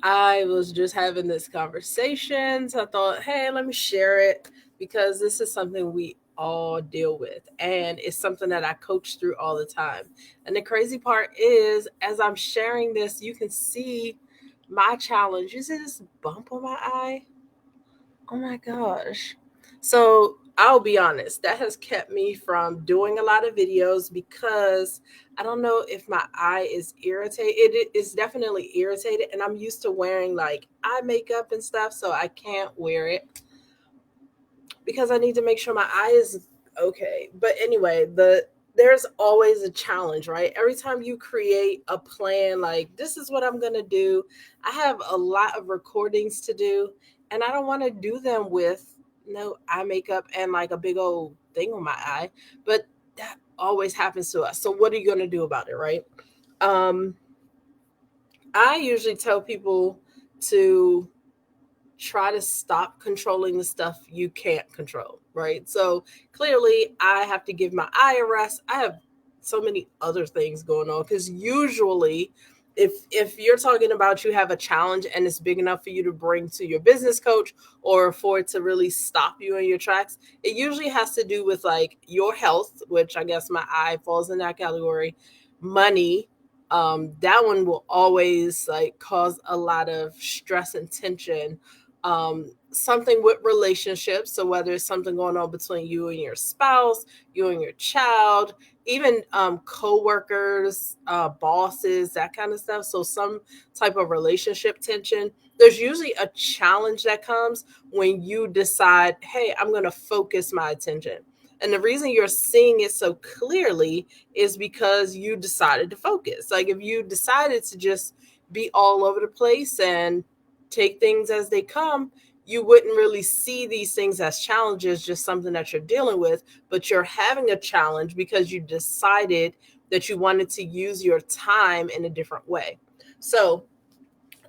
I was just having this conversation. So I thought, hey, let me share it because this is something we all deal with. And it's something that I coach through all the time. And the crazy part is, as I'm sharing this, you can see my challenge. You see this bump on my eye? Oh my gosh. So I'll be honest, that has kept me from doing a lot of videos because I don't know if my eye is irritated. It is definitely irritated, and I'm used to wearing like eye makeup and stuff, so I can't wear it because I need to make sure my eye is okay. But anyway, there's always a challenge, right? Every time you create a plan, like this is what I'm gonna do, I have a lot of recordings to do, and I don't want to do them with no eye makeup and like a big old thing on my eye. But that always happens to us. So what are you gonna do about it, right? Um, I usually tell people to try to stop controlling the stuff you can't control, right? So clearly, I have to give my eye a rest. I have so many other things going on because usually, if you're talking about you have a challenge and it's big enough for you to bring to your business coach or for it to really stop you in your tracks, it usually has to do with like your health, which I guess my eye falls in that category, money, that one will always like cause a lot of stress and tension, something with relationships. So whether it's something going on between you and your spouse, you and your child, even co-workers, bosses, that kind of stuff. So some type of relationship tension. There's usually a challenge that comes when you decide, hey, I'm going to focus my attention. And the reason you're seeing it so clearly is because you decided to focus. Like if you decided to just be all over the place and take things as they come, you wouldn't really see these things as challenges, just something that you're dealing with, but you're having a challenge because you decided that you wanted to use your time in a different way. So,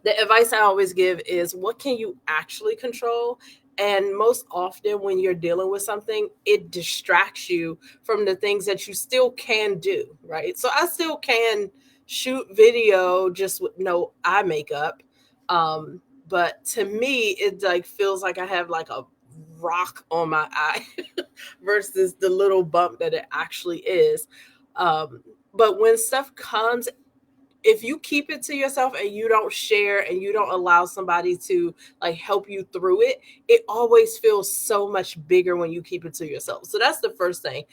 the advice I always give is what can you actually control? And most often, when you're dealing with something, it distracts you from the things that you still can do, right? So, I still can shoot video just with no eye makeup. Um, but to me, it like feels like I have like a rock on my eye versus the little bump that it actually is. Um, but when stuff comes, if you keep it to yourself and you don't share and you don't allow somebody to like help you through it, it always feels so much bigger when you keep it to yourself. So that's the first thing.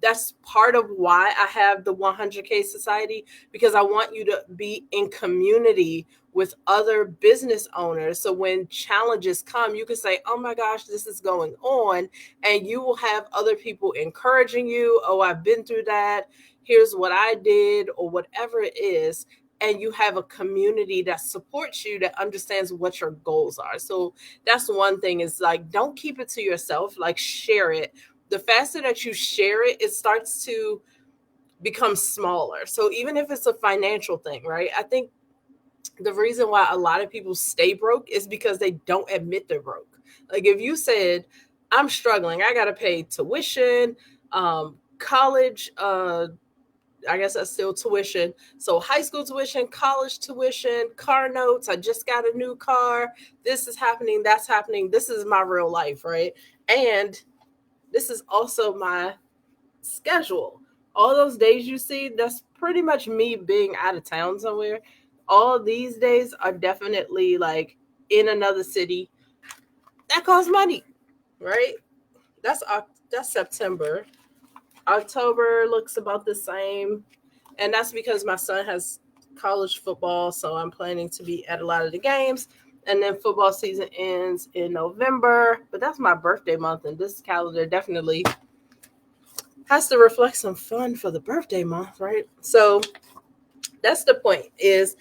That's part of why I have the 100K Society, because I want you to be in community with other business owners. So when challenges come, you can say, oh my gosh, this is going on. And you will have other people encouraging you. Oh, I've been through that, here's what I did, or whatever it is. And you have a community that supports you, that understands what your goals are. So that's one thing, is like, don't keep it to yourself, like share it. The faster that you share it, it starts to become smaller. So even if it's a financial thing, right? I think the reason why a lot of people stay broke is because they don't admit they're broke. Like if you said, I'm struggling, I got to pay tuition, college, I guess that's still tuition. So high school tuition, college tuition, car notes. I just got a new car. This is happening. That's happening. This is my real life, right? And this is also my schedule. All those days you see, that's pretty much me being out of town somewhere. All these days are definitely like in another city. That costs money, right? That's that's September. October looks about the same, and that's because my son has college football, so I'm planning to be at a lot of the games. And then football season ends in November, but that's my birthday month, and this calendar definitely has to reflect some fun for the birthday month, right? So that's the point, is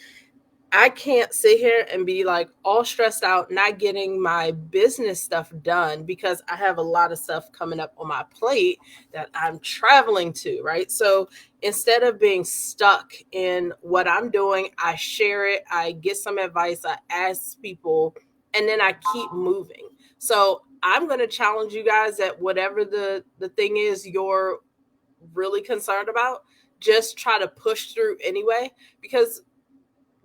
I can't sit here and be like all stressed out, not getting my business stuff done because I have a lot of stuff coming up on my plate that I'm traveling to, right? So instead of being stuck in what I'm doing, I share it, I get some advice, I ask people, and then I keep moving. So I'm going to challenge you guys that whatever the thing is you're really concerned about, just try to push through anyway, because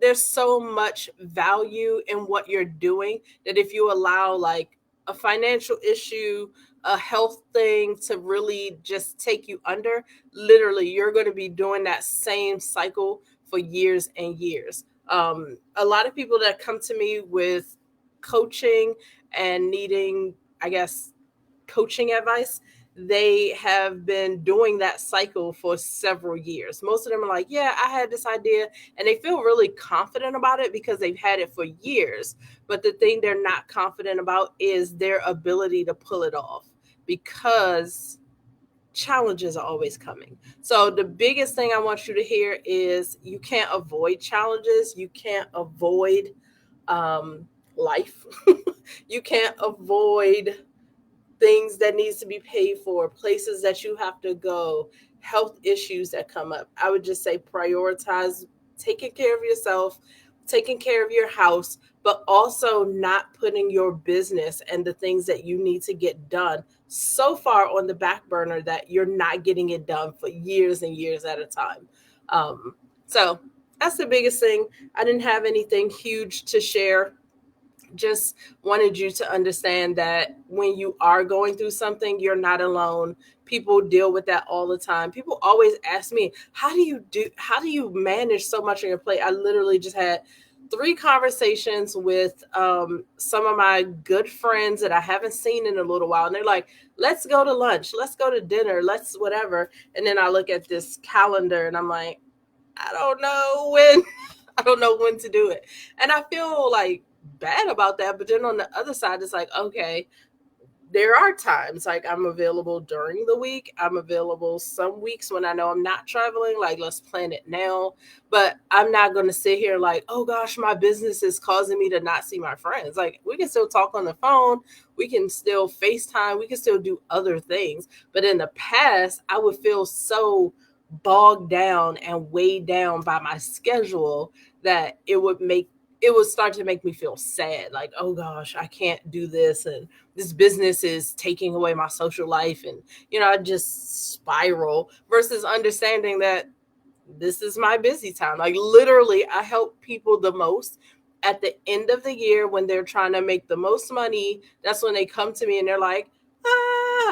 there's so much value in what you're doing that if you allow like a financial issue, a health thing to really just take you under, literally you're going to be doing that same cycle for years and years. A lot of people that come to me with coaching and needing, I guess, coaching advice, they have been doing that cycle for several years. Most of them are like, yeah, I had this idea, and they feel really confident about it because they've had it for years. But the thing they're not confident about is their ability to pull it off, because challenges are always coming. So the biggest thing I want you to hear is you can't avoid challenges. You can't avoid life. You can't avoid things that needs to be paid for, places that you have to go, health issues that come up. I would just say prioritize taking care of yourself, taking care of your house, but also not putting your business and the things that you need to get done so far on the back burner that you're not getting it done for years and years at a time. So that's the biggest thing. I didn't have anything huge to share, just wanted you to understand that when you are going through something, you're not alone. People deal with that all the time. People always ask me, how do you manage so much on your plate? I literally just had 3 conversations with some of my good friends that I haven't seen in a little while. And they're like, let's go to lunch, let's go to dinner, let's whatever. And then I look at this calendar and I'm like, I don't know when. I don't know when to do it. And I feel like bad about that. But then on the other side, it's like, okay, there are times like I'm available during the week. I'm available some weeks when I know I'm not traveling. Like, let's plan it now. But I'm not going to sit here like, oh gosh, my business is causing me to not see my friends. Like, we can still talk on the phone. We can still FaceTime. We can still do other things. But in the past, I would feel so bogged down and weighed down by my schedule that it would start to make me feel sad, like, oh gosh, I can't do this, and this business is taking away my social life, and I just spiral, versus understanding that this is my busy time. Like, literally, I help people the most at the end of the year when they're trying to make the most money. That's when they come to me and they're like,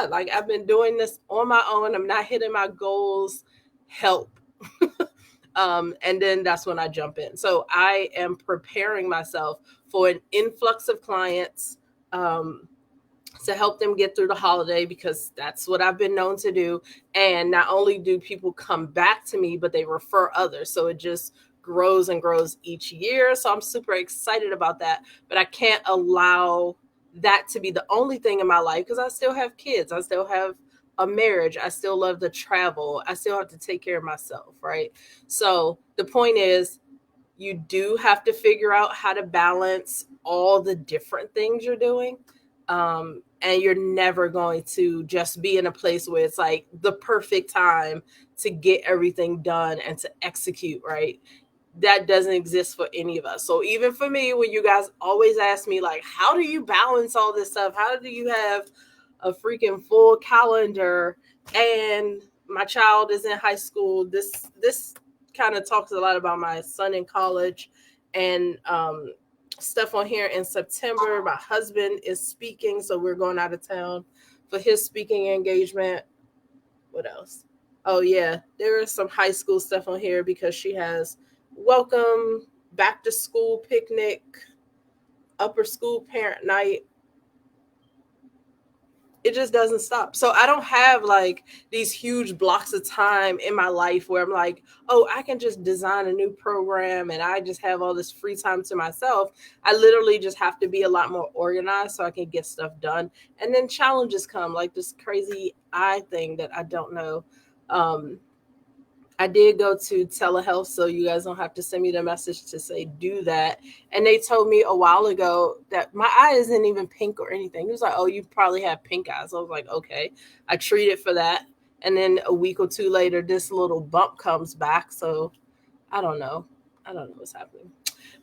like, I've been doing this on my own, I'm not hitting my goals, help. And then that's when I jump in. So I am preparing myself for an influx of clients, to help them get through the holiday, because that's what I've been known to do. And not only do people come back to me, but they refer others. So it just grows and grows each year. So I'm super excited about that. But I can't allow that to be the only thing in my life, because I still have kids. I still have a marriage. I still love to travel. I still have to take care of myself, right? So the point is, you do have to figure out how to balance all the different things you're doing. And you're never going to just be in a place where it's like the perfect time to get everything done and to execute, right? That doesn't exist for any of us. So even for me, when you guys always ask me, like, how do you balance all this stuff? How do you have a freaking full calendar and my child is in high school? This kind of talks a lot about my son in college, and stuff on here in September. My husband is speaking, so we're going out of town for his speaking engagement. What else? Oh yeah, there is some high school stuff on here because she has welcome back to school picnic, upper school parent night. It just doesn't stop. So I don't have like these huge blocks of time in my life where I'm like, oh, I can just design a new program and I just have all this free time to myself. I literally just have to be a lot more organized so I can get stuff done. And then challenges come, like this crazy eye thing that I don't know. I did go to telehealth, so you guys don't have to send me the message to say do that. And they told me a while ago that my eye isn't even pink or anything. He was like, oh, you probably have pink eyes. I was like, okay. I treated for that. And then a week or two later, this little bump comes back. So I don't know. I don't know what's happening.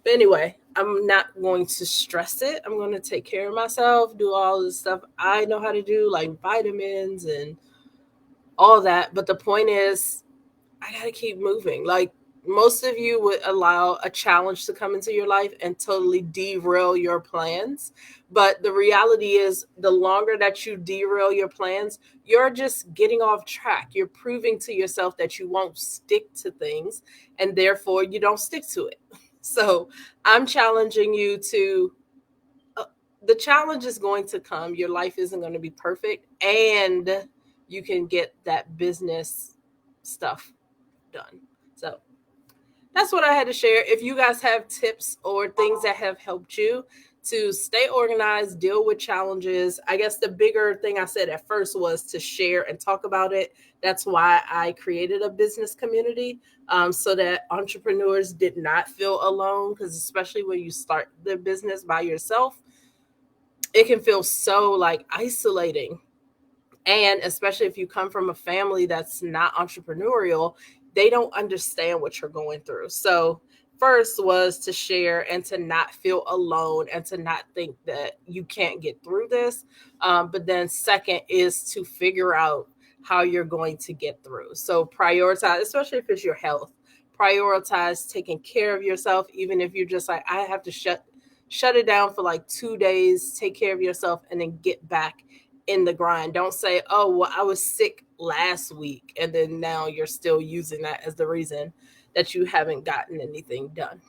But anyway, I'm not going to stress it. I'm going to take care of myself, do all the stuff I know how to do, like vitamins and all that. But the point is, I got to keep moving. Like, most of you would allow a challenge to come into your life and totally derail your plans. But the reality is, the longer that you derail your plans, you're just getting off track. You're proving to yourself that you won't stick to things, and therefore you don't stick to it. So I'm challenging you to, uh, the challenge is going to come. Your life isn't going to be perfect, and you can get that business stuff done. So that's what I had to share. If you guys have tips or things that have helped you to stay organized, deal with challenges, I guess the bigger thing I said at first was to share and talk about it. That's why I created a business community, so that entrepreneurs did not feel alone. Because especially when you start the business by yourself, it can feel so like isolating. And especially if you come from a family that's not entrepreneurial, they don't understand what you're going through. So first was to share and to not feel alone and to not think that you can't get through this. But then second is to figure out how you're going to get through. So prioritize, especially if it's your health, prioritize taking care of yourself. Even if you're just like, I have to shut it down for like 2 days, take care of yourself, and then get back in the grind. Don't say, oh, well, I was sick last week, and then now you're still using that as the reason that you haven't gotten anything done.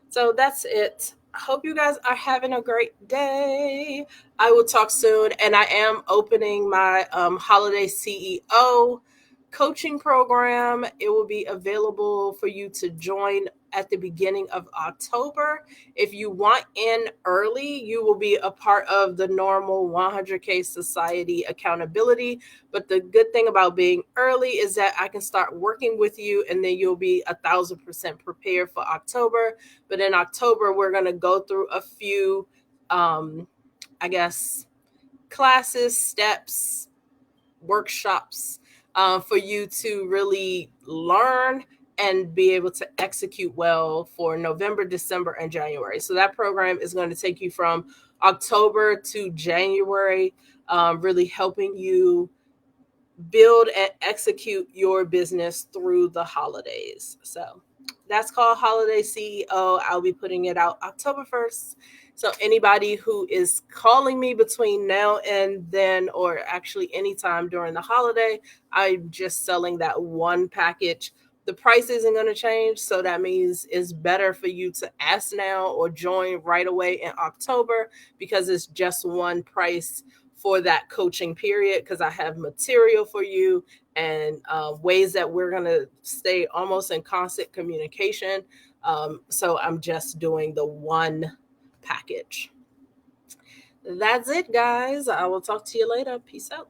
So that's it. I hope you guys are having a great day. I will talk soon. And I am opening my holiday CEO coaching program. It will be available for you to join at the beginning of October. If you want in early, you will be a part of the normal 100K Society accountability. But the good thing about being early is that I can start working with you, and then you'll be 1,000% prepared for October. But in October, we're going to go through a few, I guess, classes, steps, workshops, for you to really learn and be able to execute well for November, December, and January. So that program is going to take you from October to January, really helping you build and execute your business through the holidays. So that's called Holiday CEO. I'll be putting it out October 1st. So anybody who is calling me between now and then, or actually anytime during the holiday, I'm just selling that one package. The price isn't going to change. So that means it's better for you to ask now or join right away in October, because it's just one price for that coaching period, because I have material for you and ways that we're going to stay almost in constant communication. So I'm just doing the one package. That's it, guys. I will talk to you later. Peace out.